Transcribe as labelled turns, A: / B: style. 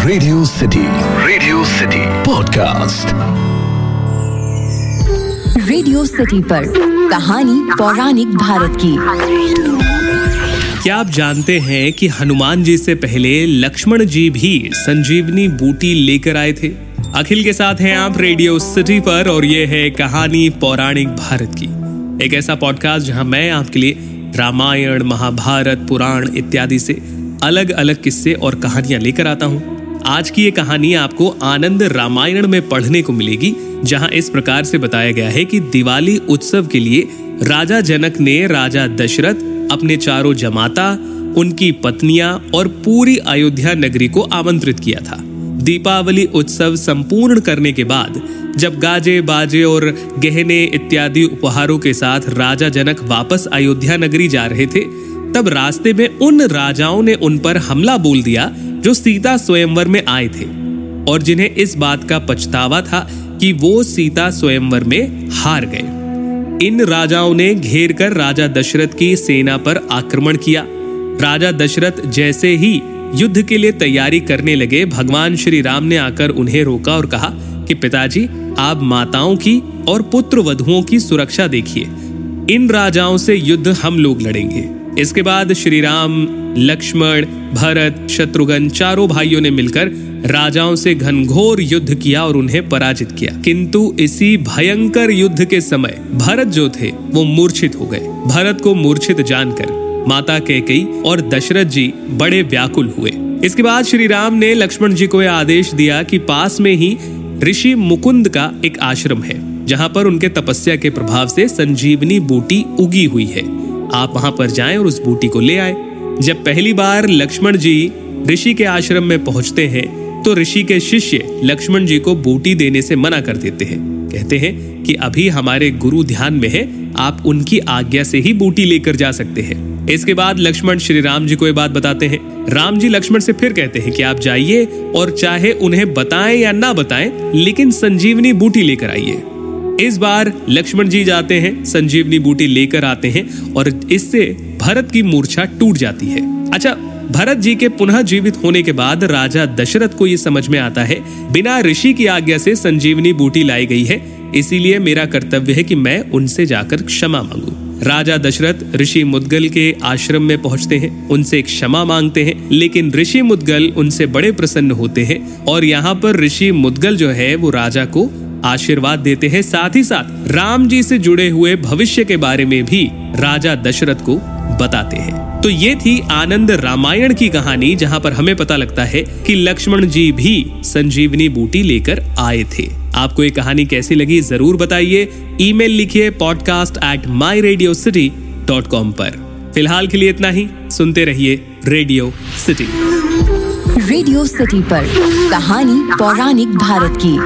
A: Radio city podcast.
B: Radio city पर कहानी पौराणिक भारत की।
C: क्या आप जानते हैं कि हनुमान जी से पहले लक्ष्मण जी भी संजीवनी बूटी लेकर आए थे? अखिल के साथ हैं आप रेडियो सिटी पर और ये है कहानी पौराणिक भारत की, एक ऐसा पॉडकास्ट जहां मैं आपके लिए रामायण, महाभारत, पुराण इत्यादि से अलग अलग किस्से और कहानियां लेकर आता हूं। आज की ये कहानी आपको आनंद रामायण में पढ़ने को मिलेगी, जहां इस प्रकार से बताया गया है कि दिवाली उत्सव के लिए राजा जनक ने राजा दशरथ, अपने चारों जमाता, उनकी पत्नियां और पूरी अयोध्या नगरी को आमंत्रित किया था। दीपावली उत्सव संपूर्ण करने के बाद जब गाजे बाजे और गहने इत्यादि उपहारों के साथ राजा जनक वापस अयोध्या नगरी जा रहे थे, तब रास्ते में उन राजाओं ने उन पर हमला बोल दिया जो सीता स्वयंवर में आए थे और जिन्हें इस बात का पछतावा था कि वो सीता स्वयंवर में हार गए। इन राजाओं ने घेर कर राजा दशरथ की सेना पर आक्रमण किया। राजा दशरथ जैसे ही युद्ध के लिए तैयारी करने लगे, भगवान श्री राम ने आकर उन्हें रोका और कहा कि पिताजी, आप माताओं की और पुत्र वधुओं की सुरक्षा देखिए, इन राजाओं से युद्ध हम लोग लड़ेंगे। इसके बाद श्री राम, लक्ष्मण, भरत, शत्रुघ्न चारों भाइयों ने मिलकर राजाओं से घनघोर युद्ध किया और उन्हें पराजित किया। किंतु इसी भयंकर युद्ध के समय भरत जो थे वो मूर्छित हो गए। भरत को मूर्छित जानकर माता कैकेयी और दशरथ जी बड़े व्याकुल हुए। इसके बाद श्री राम ने लक्ष्मण जी को यह आदेश दिया कि पास में ही ऋषि मुकुंद का एक आश्रम है, जहां पर उनके तपस्या के प्रभाव से संजीवनी बूटी उगी हुई है। आप वहां पर जाएं और उस बूटी को ले आए। जब पहली बार लक्ष्मण जी ऋषि के आश्रम में पहुंचते हैं तो ऋषि के शिष्य लक्ष्मण जी को बूटी देने से मना कर देते हैं। कहते हैं कि अभी हमारे गुरु ध्यान में है, आप उनकी आज्ञा से ही बूटी लेकर जा सकते हैं। इसके बाद लक्ष्मण श्री राम जी को ये बात बताते हैं। राम जी लक्ष्मण से फिर कहते हैं कि आप जाइए और चाहे उन्हें बताएं या ना बताएं, लेकिन संजीवनी बूटी लेकर आइए। इस बार लक्ष्मण जी जाते हैं, संजीवनी बूटी लेकर आते हैं और इससे भरत की मूर्छा टूट जाती है। अच्छा, भरत जी के पुनः जीवित होने के बाद राजा दशरथ को ये समझ में आता है, बिना ऋषि की आज्ञा से संजीवनी बूटी लाई गई है, इसीलिए मेरा कर्तव्य है कि मैं उनसे जाकर क्षमा मांगू। राजा दशरथ ऋषि मुद्गल के आश्रम में पहुंचते हैं, उनसे क्षमा मांगते हैं, लेकिन ऋषि मुद्गल उनसे बड़े प्रसन्न होते हैं और यहाँ पर ऋषि मुद्गल जो है वो राजा को आशीर्वाद देते हैं। साथ ही साथ राम जी से जुड़े हुए भविष्य के बारे में भी राजा दशरथ को बताते हैं। तो ये थी आनंद रामायण की कहानी, जहां पर हमें पता लगता है कि लक्ष्मण जी भी संजीवनी बूटी लेकर आए थे। आपको ये कहानी कैसी लगी जरूर बताइए। ईमेल लिखिए podcast@myradiocity.com पर। फिलहाल के लिए इतना ही। सुनते रहिए रेडियो सिटी।
B: रेडियो सिटी पर कहानी पौराणिक भारत की।